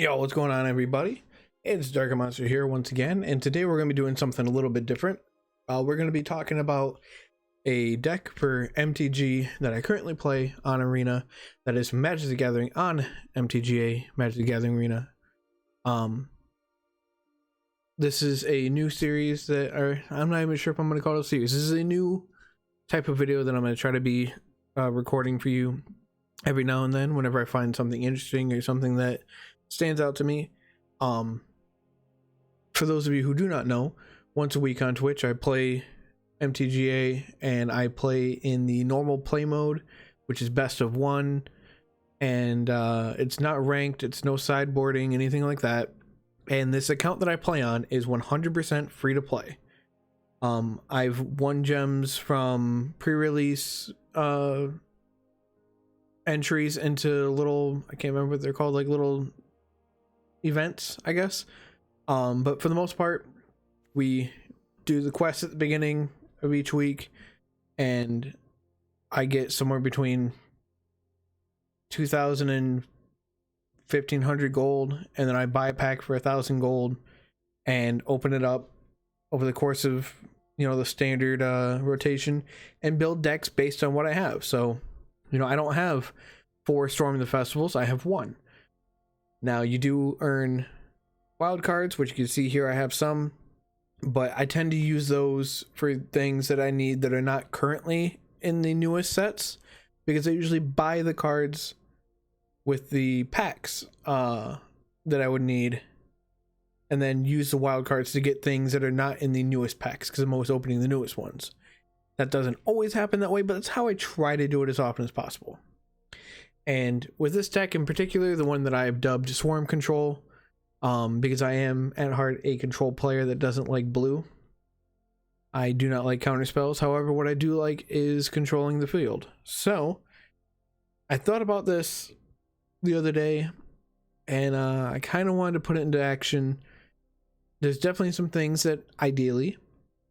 Yo, what's going on, everybody? It's Darker Monster here once again, and today we're going to be doing something a little bit different. We're going to be talking about a deck for MTG that I currently play on Arena, that is Magic the Gathering on MTGA, Magic the Gathering Arena. This is a new series I'm not even sure if I'm going to call it a series. This is a new type of video that I'm going to try to be recording for you every now and then whenever I find something interesting or something that stands out to me. For those of you who do not know, once a week on Twitch I play MTGA, and I play in the normal play mode, which is best of one, and it's not ranked, it's no sideboarding, anything like that. And this account that I play on is 100% free to play. I've won gems from pre-release entries into little, I can't remember what they're called, like little events, I guess. But for the most part, we do the quest at the beginning of each week, and I get somewhere between 2,000 and 1,500 gold, and then I buy a pack for 1,000 gold and open it up over the course of, you know, the standard rotation, and build decks based on what I have. So, you know, I don't have 4 Storming the Festivals, I have 1. Now, you do earn wild cards, which you can see here I have some, but I tend to use those for things that I need that are not currently in the newest sets, because I usually buy the cards with the packs that I would need, and then use the wild cards to get things that are not in the newest packs, because I'm always opening the newest ones. That doesn't always happen that way, but that's how I try to do it as often as possible. And with this deck in particular, the one that I've dubbed Swarm Control, because I am at heart a control player that doesn't like blue. I do not like counter spells. However, what I do like is controlling the field. So I thought about this the other day, and I kind of wanted to put it into action. There's definitely some things that ideally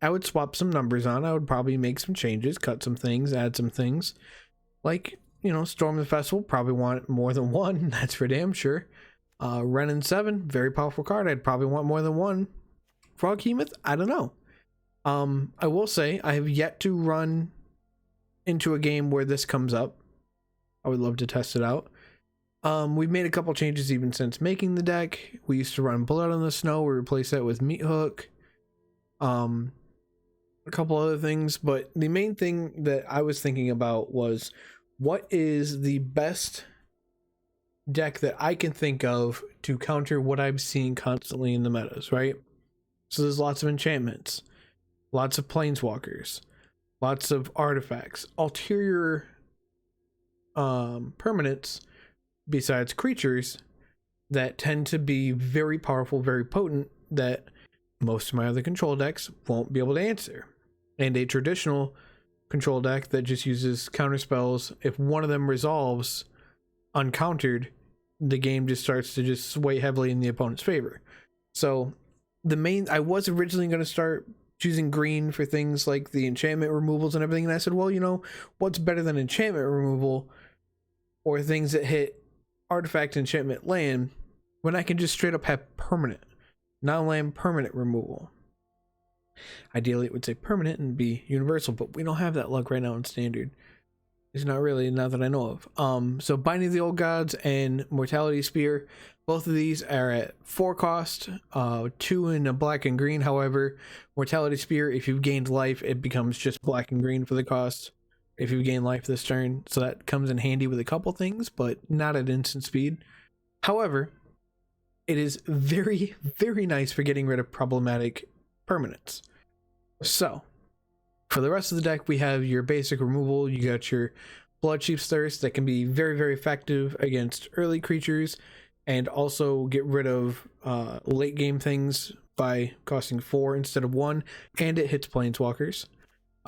I would swap some numbers on. I would probably make some changes, cut some things, add some things. Like, you know, Storm the Festival, probably want more than 1, that's for damn sure. Renin 7, very powerful card, I'd probably want more than 1. Froghemoth, I don't know. I will say, I have yet to run into a game where this comes up. I would love to test it out. We've made a couple changes even since making the deck. We used to run Blood on the Snow, we replaced that with Meat Hook. A couple other things, but the main thing that I was thinking about was, what is the best deck that I can think of to counter what I'm seeing constantly in the metas, right? So there's lots of enchantments, lots of planeswalkers, lots of artifacts, ulterior permanents besides creatures that tend to be very powerful, very potent, that most of my other control decks won't be able to answer. And a traditional control deck that just uses counter spells, if one of them resolves uncountered, the game just starts to just sway heavily in the opponent's favor. So I was originally going to start choosing green for things like the enchantment removals and everything, and I said, well, you know, what's better than enchantment removal or things that hit artifact, enchantment, land, when I can just straight up have permanent, non-land permanent removal. Ideally it would say permanent and be universal, but we don't have that luck right now in standard. It's not really, not that I know of. So Binding of the Old Gods and Mortality Spear, both of these are at 4 cost, 2 in a black and green. However, Mortality Spear, if you've gained life, it becomes just black and green for the cost if you gain life this turn. So that comes in handy with a couple things, but not at instant speed. However, it is very, very nice for getting rid of problematic permanents. So for the rest of the deck, we have your basic removal. You got your Bloodchief's Thirst that can be very, very effective against early creatures, and also get rid of late game things by costing 4 instead of 1, and it hits planeswalkers.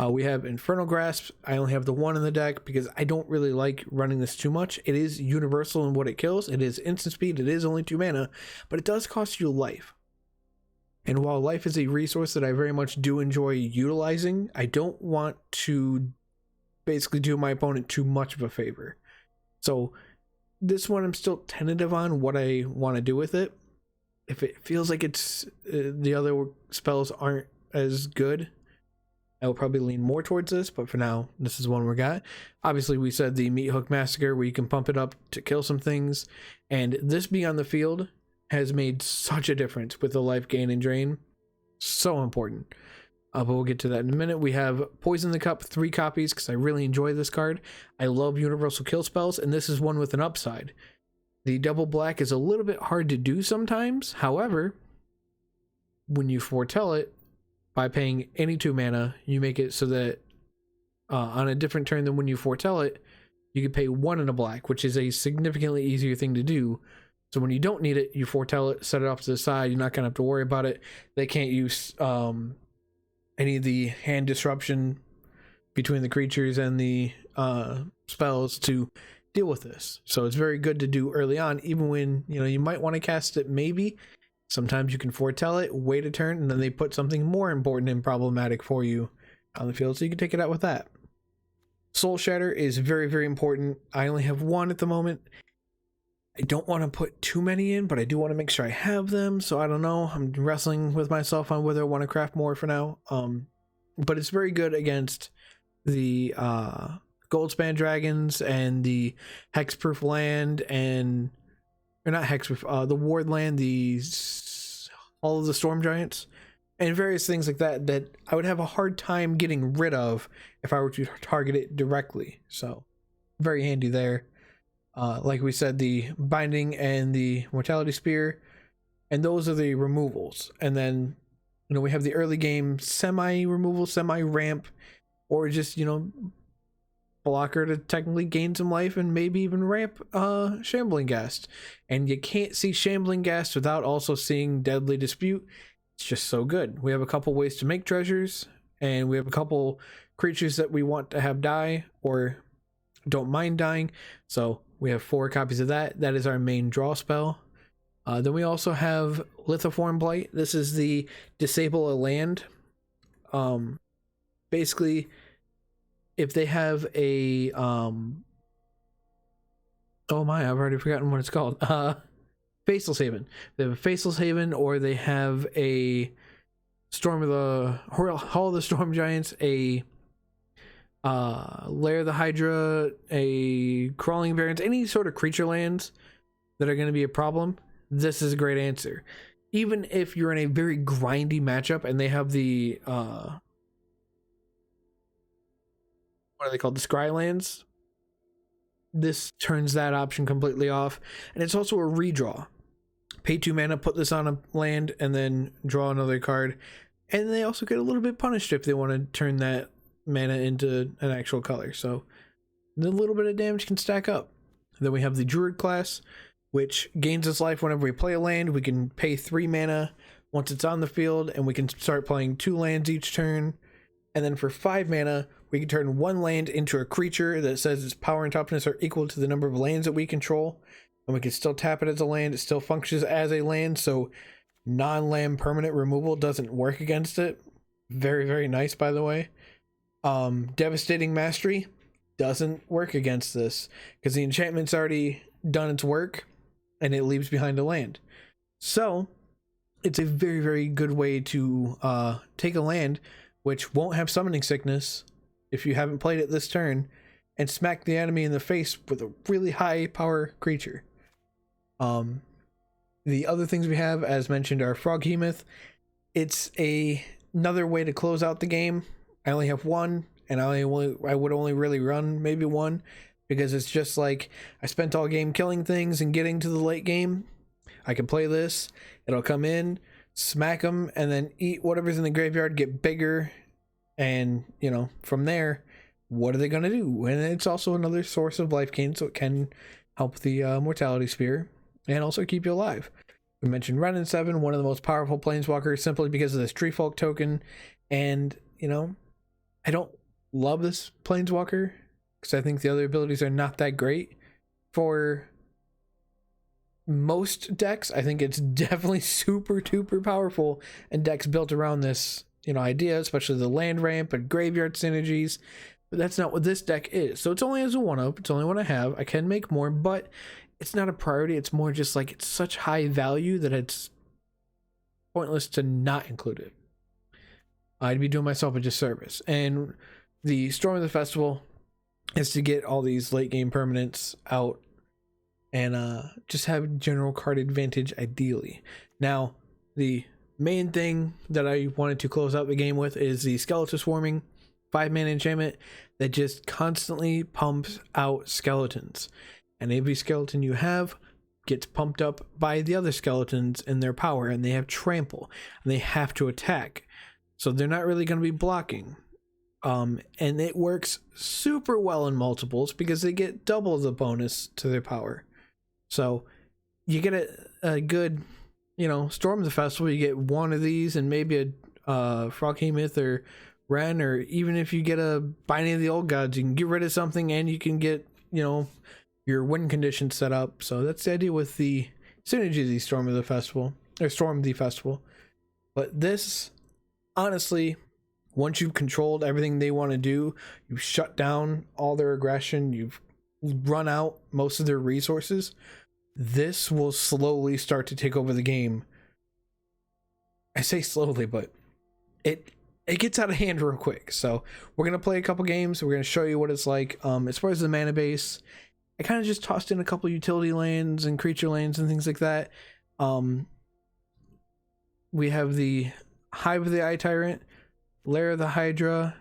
We have Infernal Grasp. I only have the 1 in the deck because I don't really like running this too much. It is universal in what it kills. It is instant speed. It is only 2 mana, but it does cost you life. And while life is a resource that I very much do enjoy utilizing, I don't want to basically do my opponent too much of a favor. So This one I'm still tentative on what I want to do with it. If it feels like it's the other spells aren't as good, I will probably lean more towards this, but for now, this is one we got. Obviously, we said the Meat Hook Massacre, where you can pump it up to kill some things, and this being on the field has made such a difference with the life gain and drain. So important. But we'll get to that in a minute. We have Poison the Cup, 3 copies, because I really enjoy this card. I love universal kill spells, and this is one with an upside. The double black is a little bit hard to do sometimes. However, when you foretell it, by paying any 2 mana, you make it so that on a different turn than when you foretell it, you can pay 1 in a black, which is a significantly easier thing to do. So when you don't need it, you foretell it, set it off to the side. You're not going to have to worry about it. They can't use any of the hand disruption between the creatures and the spells to deal with this. So it's very good to do early on, even when you might want to cast it maybe. Sometimes you can foretell it, wait a turn, and then they put something more important and problematic for you on the field, so you can take it out with that. Soul Shatter is very, very important. I only have 1 at the moment. I don't want to put too many in, but I do want to make sure I have them, so I don't know. I'm wrestling with myself on whether I want to craft more for now. But it's very good against the Goldspan Dragons and the Hexproof Land and... or not Hexproof, the Ward Land, all of the Storm Giants, and various things like that that I would have a hard time getting rid of if I were to target it directly. So, very handy there. Like we said, the Binding and the Mortality Spear, and those are the removals. And then, we have the early game semi-removal, semi-ramp, or just, blocker to technically gain some life and maybe even ramp Shambling Ghast. And you can't see Shambling Ghast without also seeing Deadly Dispute. It's just so good. We have a couple ways to make treasures, and we have a couple creatures that we want to have die or don't mind dying. So we have 4 copies of that. That is our main draw spell. Then we also have Lithoform Blight. This is the disable a land. Basically, if they have a oh my, I've already forgotten what it's called. Faceless Haven. They have a Faceless Haven, or they have a Hall of the Storm Giants, a Lair of the Hydra, a Crawling Barrens, any sort of creature lands that are going to be a problem. This is a great answer. Even if you're in a very grindy matchup and they have the what are they called? The Scrylands. This turns that option completely off. And it's also a redraw. Pay 2 mana, put this on a land, and then draw another card. And they also get a little bit punished if they want to turn that mana into an actual color. So a little bit of damage can stack up. Then we have the Druid class, which gains its life whenever we play a land. We can pay 3 mana once it's on the field, and we can start playing 2 lands each turn. And then for 5 mana, we can turn 1 land into a creature that says its power and toughness are equal to the number of lands that we control. And we can still tap it as a land. It still functions as a land, so non-land permanent removal doesn't work against it. Very, very nice, by the way. Devastating Mastery doesn't work against this because the enchantment's already done its work and it leaves behind a land. So it's a very, very good way to take a land which won't have Summoning Sickness if you haven't played it this turn, and smack the enemy in the face with a really high power creature. The other things we have, as mentioned, are Froghemoth. It's another way to close out the game. I only have 1, and I would only really run maybe 1, because it's just like I spent all game killing things and getting to the late game. I can play this, it'll come in, smack them, and then eat whatever's in the graveyard, get bigger, and from there, what are they going to do? And it's also another source of life gain, so it can help the Mortality Spear and also keep you alive. We mentioned Wrenn and 7, one of the most powerful planeswalkers, simply because of this Tree Folk token. And I don't love this planeswalker because I think the other abilities are not that great for most decks. I think it's definitely super duper powerful in decks built around this idea, especially the land ramp and graveyard synergies. But that's not what this deck is. So it's only as a 1-up. It's only one I have. I can make more, but it's not a priority. It's more just like it's such high value that it's pointless to not include it. I'd be doing myself a disservice. And the Storm of the Festival is to get all these late game permanents out and just have general card advantage ideally. Now, the main thing that I wanted to close out the game with is the Skeletal Swarming 5-mana enchantment that just constantly pumps out skeletons. And every skeleton you have gets pumped up by the other skeletons in their power, and they have trample, and they have to attack. So they're not really going to be blocking. And it works super well in multiples because they get double the bonus to their power. So you get a good, Storm of the Festival, you get one of these and maybe a Froghemoth or Ren, or even if you get a Binding of the Old Gods, you can get rid of something and you can get, your win condition set up. So that's the idea with the synergy of the Storm of the Festival, or Storm of the Festival. But this, honestly, once you've controlled everything they want to do, you've shut down all their aggression, you've run out most of their resources, this will slowly start to take over the game. I say slowly, but it gets out of hand real quick. So we're going to play a couple games. We're going to show you what it's like. As far as the mana base, I kind of just tossed in a couple utility lands and creature lands and things like that. We have the Hive of the Eye Tyrant, Lair of the Hydra,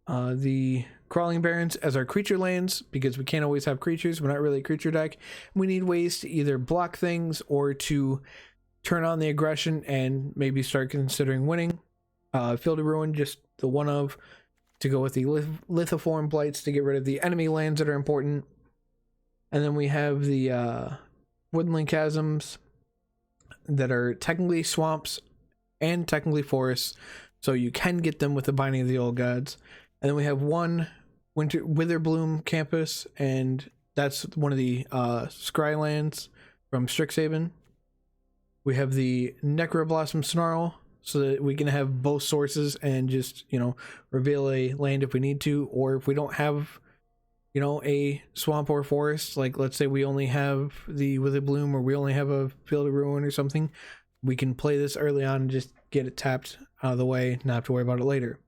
the Crawling Barrens as our creature lands, because we can't always have creatures. We're not really a creature deck. We need ways to either block things or to turn on the aggression and maybe start considering winning. Field of Ruin, just the one of, to go with the Lithoform Blights to get rid of the enemy lands that are important. And then we have the Woodland Chasms that are technically swamps and technically forests, so you can get them with the Binding of the Old Gods. And then we have one Witherbloom Campus, and that's one of the Scry lands from Strixhaven. We have the Necroblossom Snarl, so that we can have both sources and just, reveal a land if we need to, or if we don't have, a swamp or forest, like let's say we only have the Witherbloom or we only have a Field of Ruin or something, we can play this early on and just get it tapped out of the way, not have to worry about it later.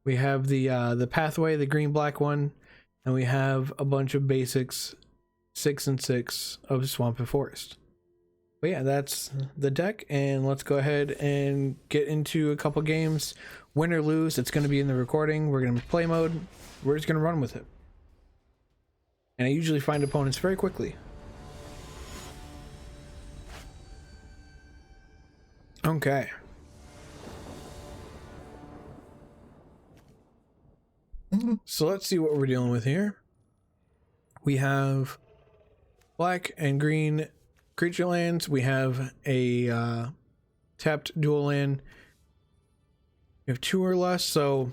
We have the Pathway, the green-black one, and we have a bunch of basics, 6 and 6 of Swamp and Forest. But yeah, that's the deck, and let's go ahead and get into a couple games. Win or lose, it's going to be in the recording. We're going to play mode. We're just going to run with it. And I usually find opponents very quickly. Okay. So let's see what we're dealing with here. We have black and green creature lands. We have a tapped dual land. We have 2 or less, so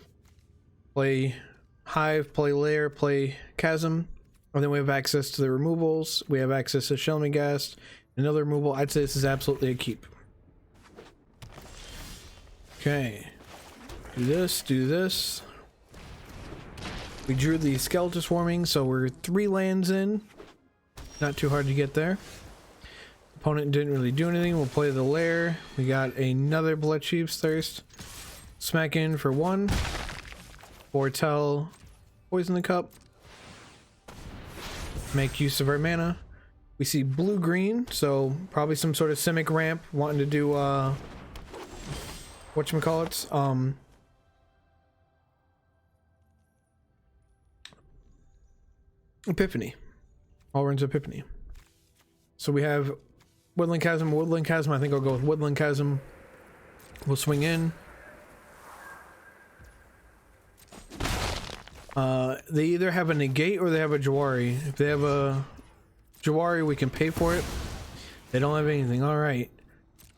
play Hive, play Lair, play Chasm. And then we have access to the removals. We have access to Shelmigast, another removal. I'd say this is absolutely a keep. Okay. Do this, do this. We drew the Skeletal Swarming, so we're 3 lands in. Not too hard to get there. Opponent didn't really do anything. We'll play the Lair. We got another Bloodchief's Thirst. Smack in for 1. Foretell, Poison the Cup. Make use of our mana. We see blue-green, so probably some sort of Simic ramp wanting to do whatchamacallits? Epiphany. Alrund's Epiphany. So we have Woodland Chasm. Woodland Chasm, I think I'll go with Woodland Chasm. We'll swing in. They either have a negate or they have a Jawari. If they have a Jawari, we can pay for it. They don't have anything. Alright.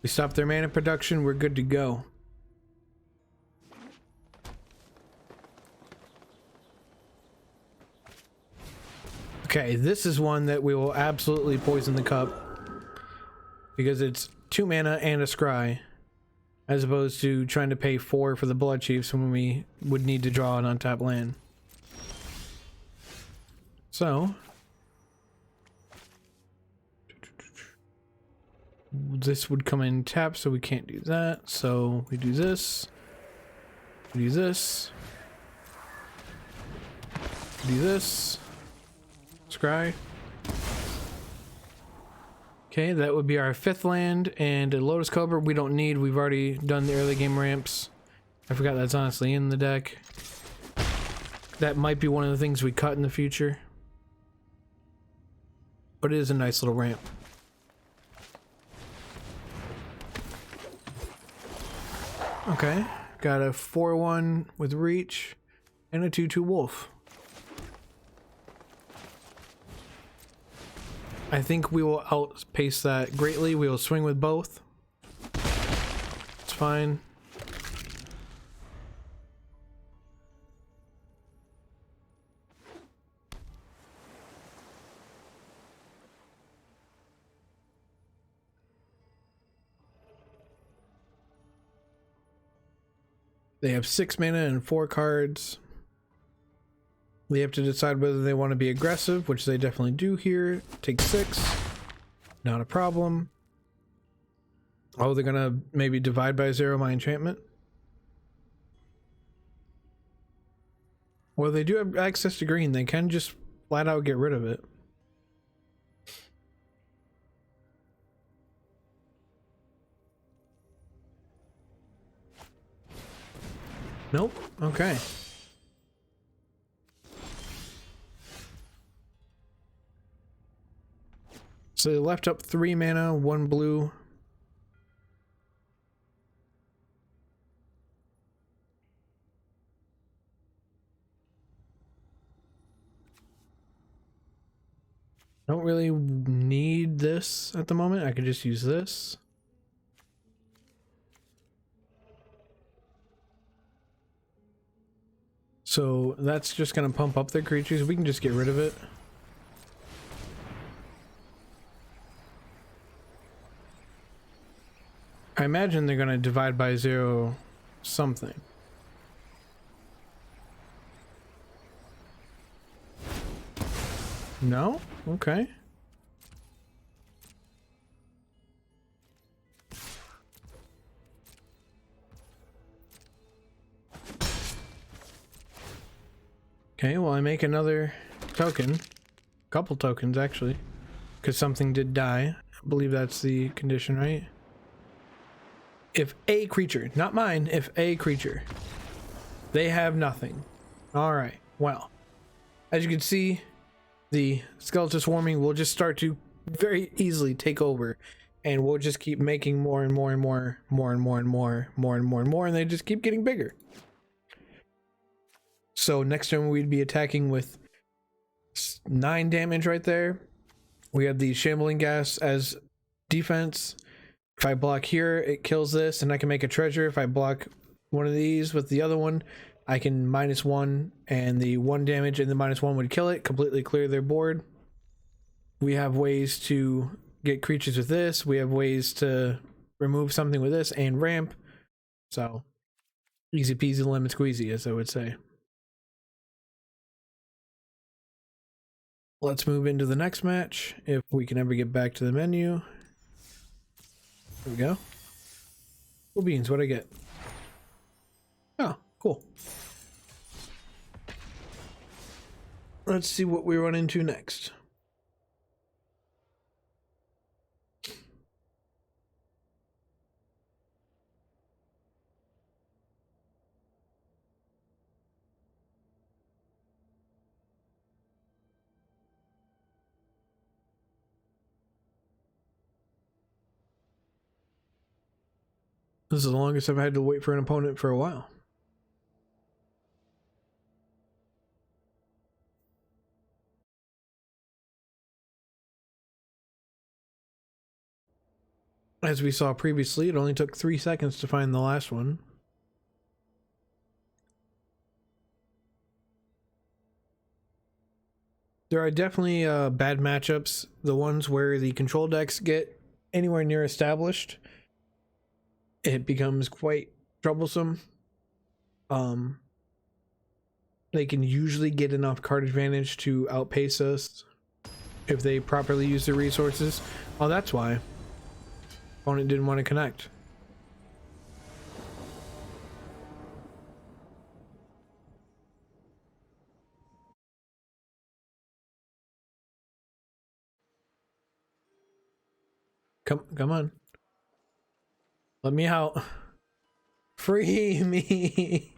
We stop their mana production. We're good to go. Okay, this is one that we will absolutely poison the cup. Because it's 2 mana and a scry. As opposed to trying to pay 4 for the Blood Chiefs when we would need to draw an untapped land. So, this would come in tap, so we can't do that. So we do this. We do this. We do this. Scry. Okay, that would be our 5th land, and a Lotus Cobra we don't need. We've already done the early game ramps. I forgot that's honestly in the deck. That might be one of the things we cut in the future. But it is a nice little ramp. Okay, got a 4/1 with reach and a 2/2 wolf. I think we will outpace that greatly. We will swing with both. It's fine. They have 6 mana and 4 cards. They have to decide whether they want to be aggressive, which they definitely do here. Take 6. Not a problem. Oh, they're gonna maybe divide by 0 my enchantment. Well, they do have access to green. They can just flat out get rid of it. Nope. Okay. So they left up 3 mana, 1 blue. Don't really need this at the moment. I could just use this. So that's just going to pump up their creatures. We can just get rid of it. I imagine they're going to divide by 0 something. No? Okay. Okay, well, I make another token. Couple tokens, actually. Because something did die. I believe that's the condition, right? If a creature, not mine, if a creature, they have nothing. Alright, well. As you can see, the Skeletal Swarming will just start to very easily take over. And we'll just keep making more and more and more, more and more and more, more and more and more, and they just keep getting bigger. So next turn we'd be attacking with 9 damage right there. We have the Shambling Gas as defense. If I block here, it kills this, and I can make a treasure. If I block one of these with the other one, I can -1, and the 1 damage and the -1 would kill it, completely clear their board. We have ways to get creatures with this. We have ways to remove something with this and ramp. So easy peasy lemon squeezy, as I would say. Let's move into the next match, if we can ever get back to the menu. There we go. Cool beans, what'd I get? Oh, cool. Let's see what we run into next. This is the longest I've had to wait for an opponent for a while. As we saw previously, it only took 3 seconds to find the last one. There are definitely bad matchups. The ones where the control decks get anywhere near established, it becomes quite troublesome. They can usually get enough card advantage to outpace us if they properly use their resources. Oh, that's why. Opponent didn't want to connect. Come on. Let me out. Free me.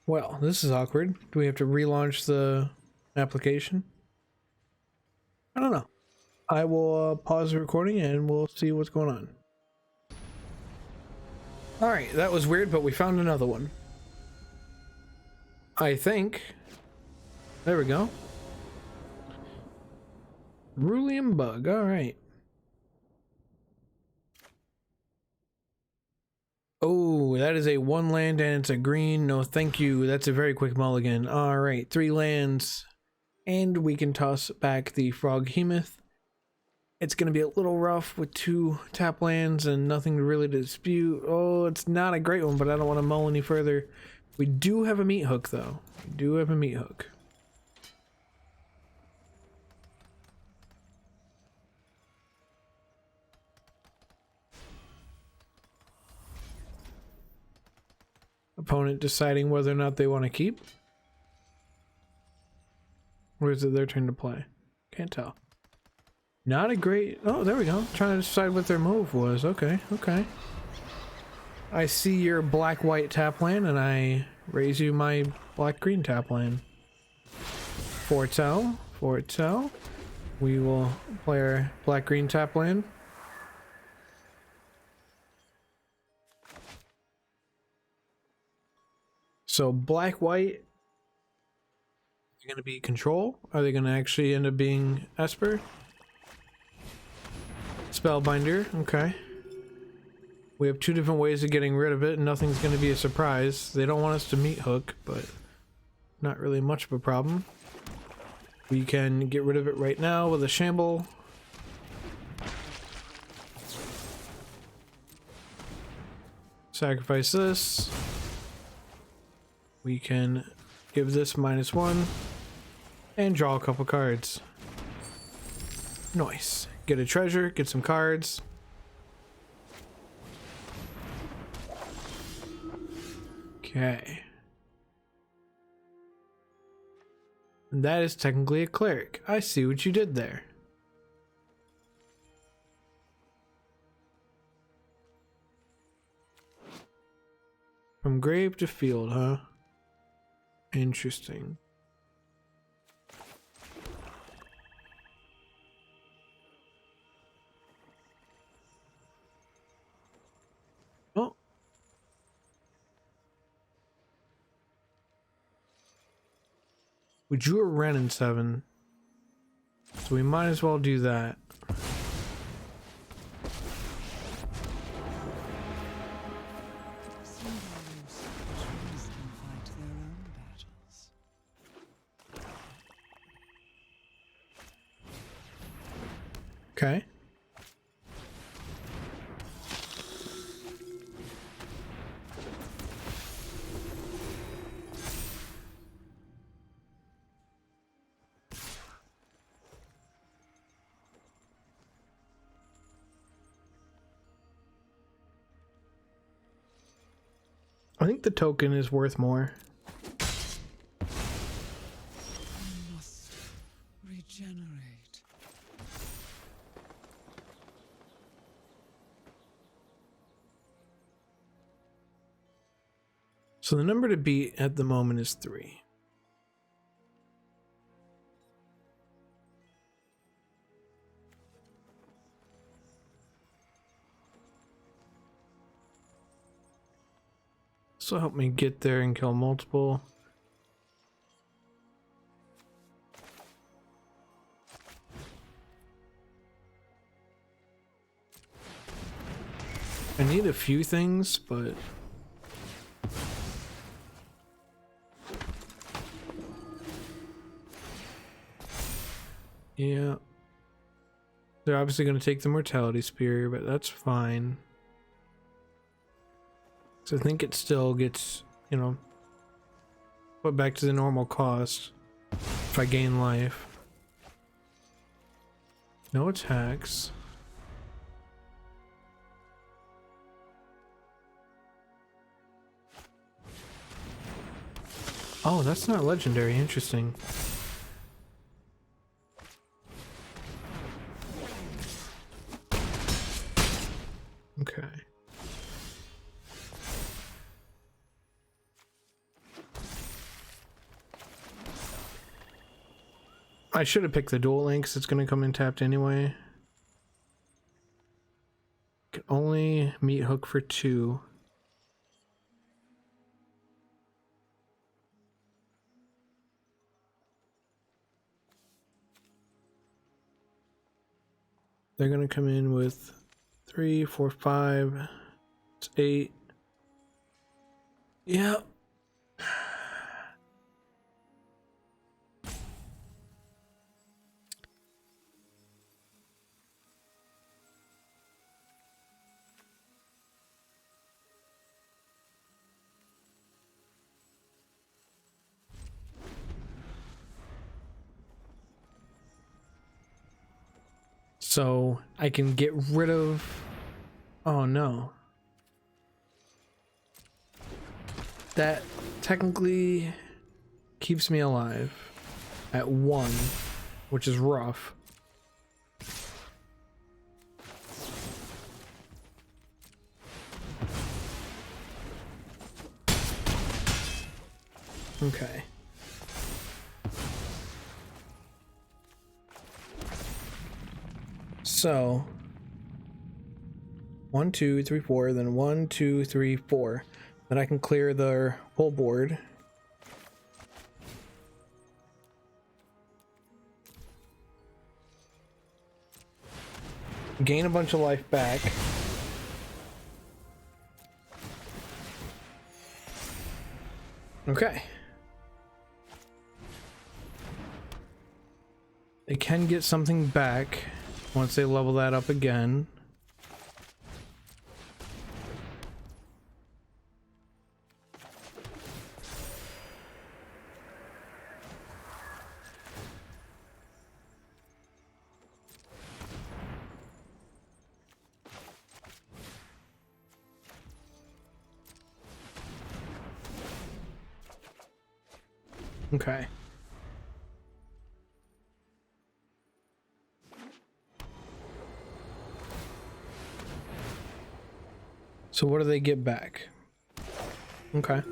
Well, this is awkward. Do we have to relaunch the application? I don't know. I will pause the recording and we'll see what's going on. Alright, that was weird, but we found another one. I think. There we go. Rulium bug, alright. Oh, that is a 1 land and it's a green. No, thank you. That's a very quick mulligan. Alright, 3 lands. And we can toss back the Froghemoth. It's going to be a little rough with 2 tap lands and nothing really to dispute. Oh, it's not a great one, but I don't want to mull any further. We do have a meat hook, though. We do have a meat hook. Opponent deciding whether or not they want to keep. Or is it their turn to play? Can't tell. Not a great... Oh, there we go. Trying to decide what their move was. Okay, okay. I see your black-white tap land, and I raise you my black-green tap land. Foretell. Foretell. We will play our black-green tap land. So black-white is going to be control. Are they going to actually end up being Esper? Spellbinder, okay. We have 2 different ways of getting rid of it, and nothing's going to be a surprise. They don't want us to meat hook, but not really much of a problem. We can get rid of it right now with a shamble. Sacrifice this. We can give this -1 and draw a couple cards. Nice. Get a treasure, get some cards. Okay. And that is technically a cleric. I see what you did there. From grave to field, huh? Interesting. Oh. We drew a Wren in 7. So we might as well do that. Okay. I think the token is worth more. I must regenerate. So the number to beat at the moment is 3. So help me get there and kill multiple. I need a few things, but yeah. They're obviously going to take the Mortality Spear, but that's fine. So I think it still gets, you know, put back to the normal cost if I gain life. No attacks. Oh, that's not legendary. Interesting. Okay. I should have picked the dual links. It's going to come in tapped anyway. Can only meet hook for 2. They're going to come in with 3, 4, 5. It's 8. Yeah. So I can get rid of... Oh no. That technically keeps me alive at 1, which is rough. Okay. So 1, 2, 3, 4, then 1, 2, 3, 4. Then I can clear their whole board. Gain a bunch of life back. Okay. They can get something back once they level that up again. Okay. So what do they get back? Okay.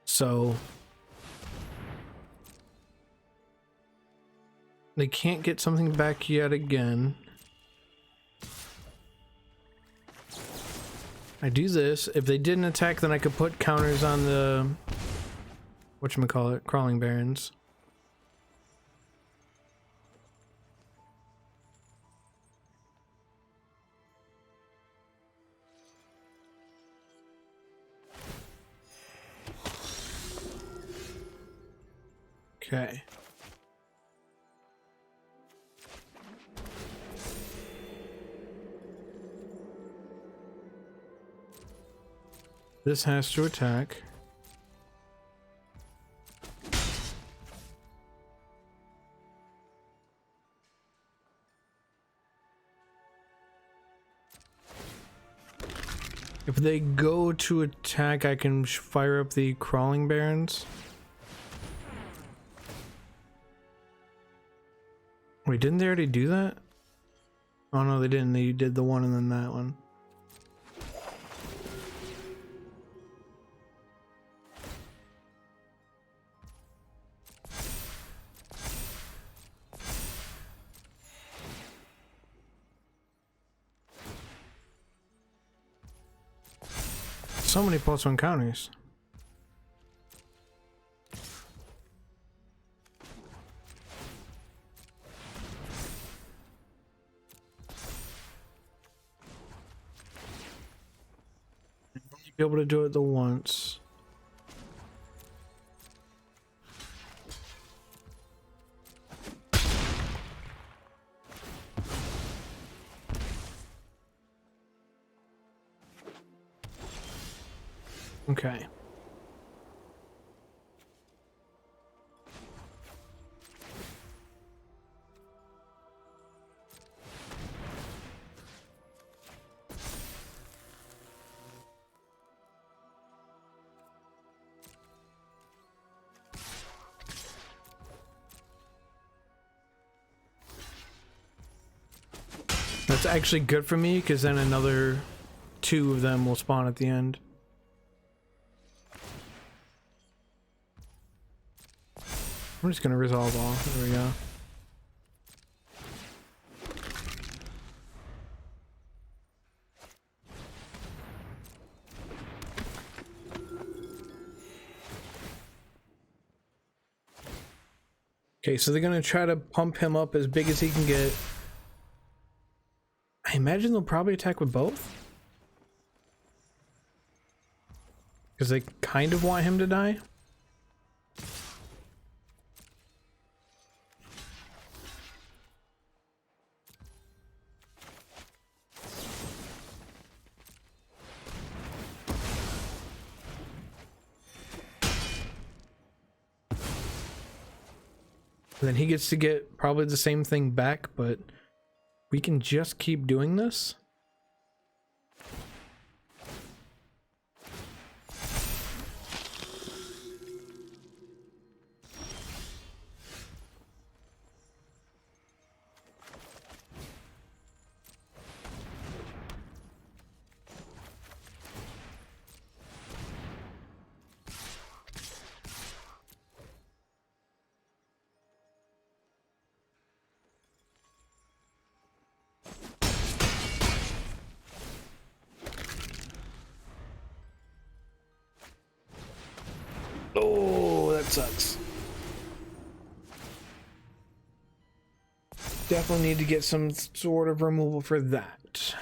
So they can't get something back yet again. I do this. If they didn't attack, then I could put counters on the whatchamacallit, crawling barons. Okay. This has to attack. If they go to attack, I can fire up the crawling barons. Wait, didn't they already do that? Oh no, they didn't. They did the one and then that one. so many +1 counters. Be able to do it the once. Okay. That's actually good for me because then another 2 of them will spawn at the end. I'm just gonna resolve all. There we go. Okay, so they're gonna try to pump him up as big as he can get. I imagine they'll probably attack with both. Because they kind of want him to die. And then he gets to get probably the same thing back, but we can just keep doing this. Oh, that sucks. Definitely need to get some sort of removal for that.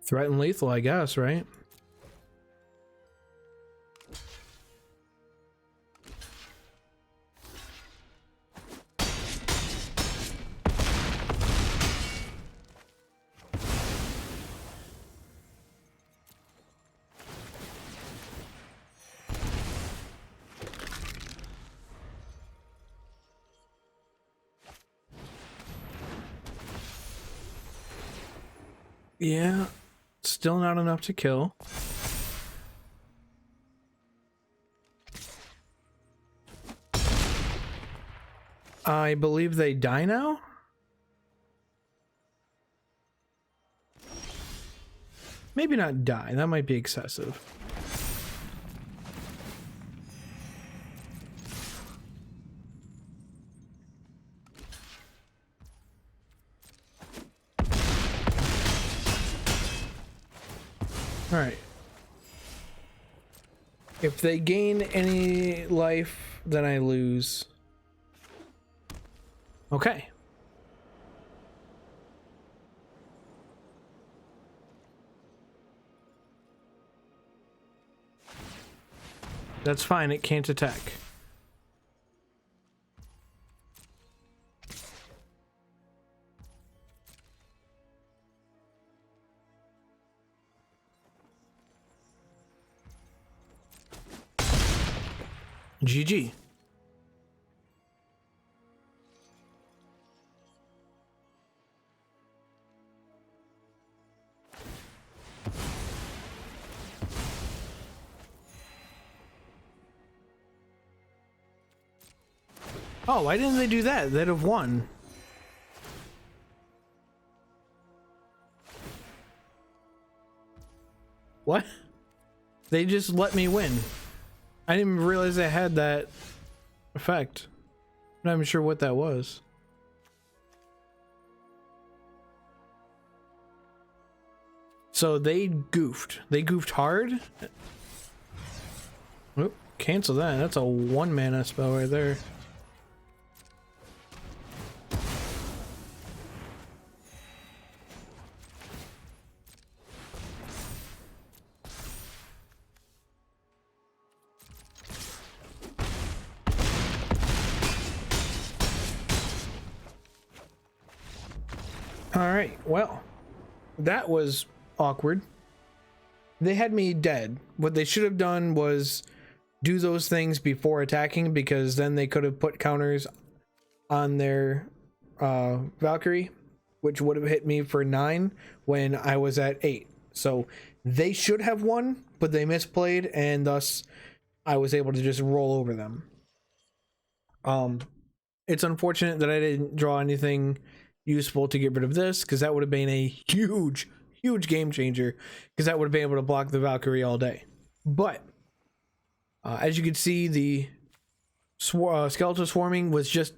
Threat and lethal, I guess, right? Yeah. Still not enough to kill. I believe they die now? Maybe not die. That might be excessive. Alright. If they gain any life, then I lose. Okay. That's fine, it can't attack. GG. Oh, why didn't they do that? They'd have won. What? They just let me win. I didn't even realize they had that effect. I'm not even sure what that was. So they goofed. They goofed hard. Oop, cancel that. That's a 1 mana spell right there. All right, well, that was awkward. They had me dead. What they should have done was do those things before attacking, because then they could have put counters on their Valkyrie, which would have hit me for 9 when I was at 8. So they should have won, but they misplayed, and thus I was able to just roll over them. It's unfortunate that I didn't draw anything useful to get rid of this, because that would have been a huge game changer, because that would have been able to block the Valkyrie all day. But as you can see, the Skeletal Swarming was just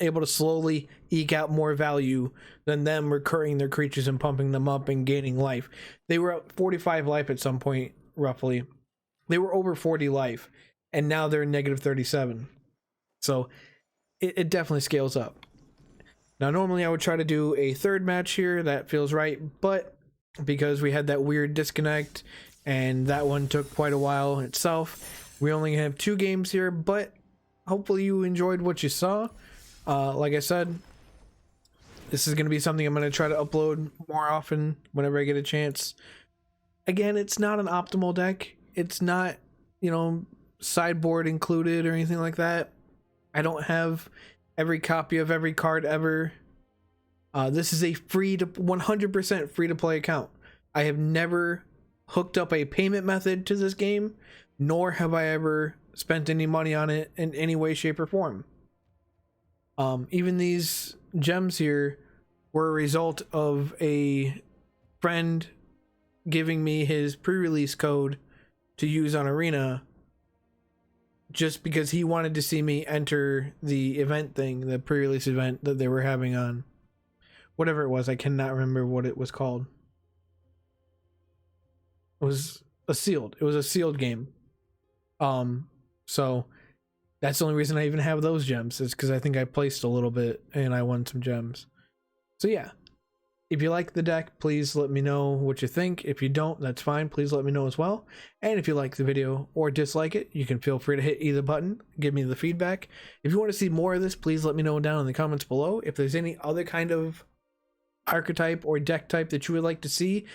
able to slowly eke out more value than them recurring their creatures and pumping them up and gaining life. They were at 45 life at some point, roughly. They were over 40 life, and now they're negative 37. So it definitely scales up. Now, normally I would try to do a third match here. That feels right, but because we had that weird disconnect and that one took quite a while itself, we only have 2 games here, but hopefully you enjoyed what you saw. Like I said, this is going to be something I'm going to try to upload more often whenever I get a chance. Again, it's not an optimal deck. It's not, you know, sideboard included or anything like that. I don't have every copy of every card ever. This is a 100% free to play account. I have never hooked up a payment method to this game, nor have I ever spent any money on it in any way, shape, or form. Even these gems here were a result of a friend giving me his pre-release code to use on Arena, just because he wanted to see me enter the event thing, the pre-release event that they were having on whatever it was. I cannot remember what it was called. It was a sealed game. So that's the only reason I even have those gems, is because I think I placed a little bit and I won some gems. So yeah, if you like the deck, please let me know what you think. If you don't, that's fine. Please let me know as well. And if you like the video or dislike it, you can feel free to hit either button. Give me the feedback. If you want to see more of this, please let me know down in the comments below. If there's any other kind of archetype or deck type that you would like to see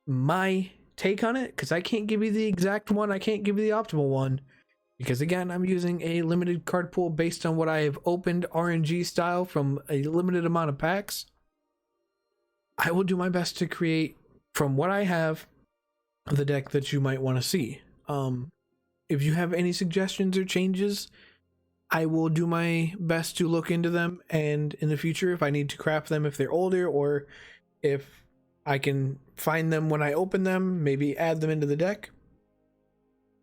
my take on it, because I can't give you the exact one. I can't give you the optimal one, because again, I'm using a limited card pool based on what I have opened RNG style from a limited amount of packs. I will do my best to create from what I have the deck that you might want to see. If you have any suggestions or changes, I will do my best to look into them, and in the future, if I need to craft them if they're older, or if I can find them when I open them, maybe add them into the deck.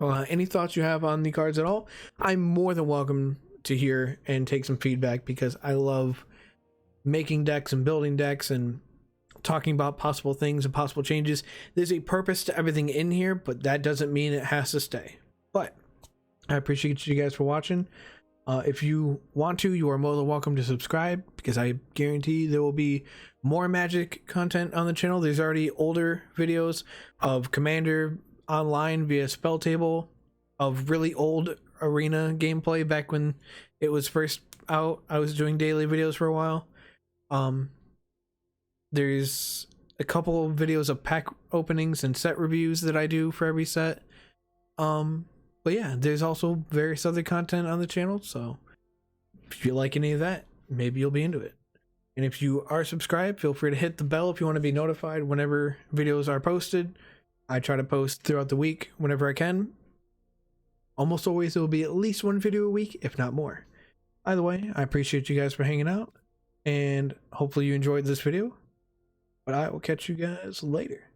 Any thoughts you have on the cards at all, I'm more than welcome to hear and take some feedback, because I love making decks and building decks and talking about possible things and possible changes. There's a purpose to everything in here, but that doesn't mean it has to stay. But I appreciate you guys for watching. If you want to, you are more than welcome to subscribe, because I guarantee there will be more Magic content on the channel. There's already older videos of Commander online via Spell Table, of really old Arena gameplay back when it was first out. I was doing daily videos for a while. There's a couple of videos of pack openings and set reviews that I do for every set. But yeah, there's also various other content on the channel, so if you like any of that, maybe you'll be into it. And if you are subscribed, feel free to hit the bell if you want to be notified whenever videos are posted. I try to post throughout the week whenever I can. Almost always there will be at least one video a week, if not more. Either way, I appreciate you guys for hanging out, and hopefully you enjoyed this video. But I will catch you guys later.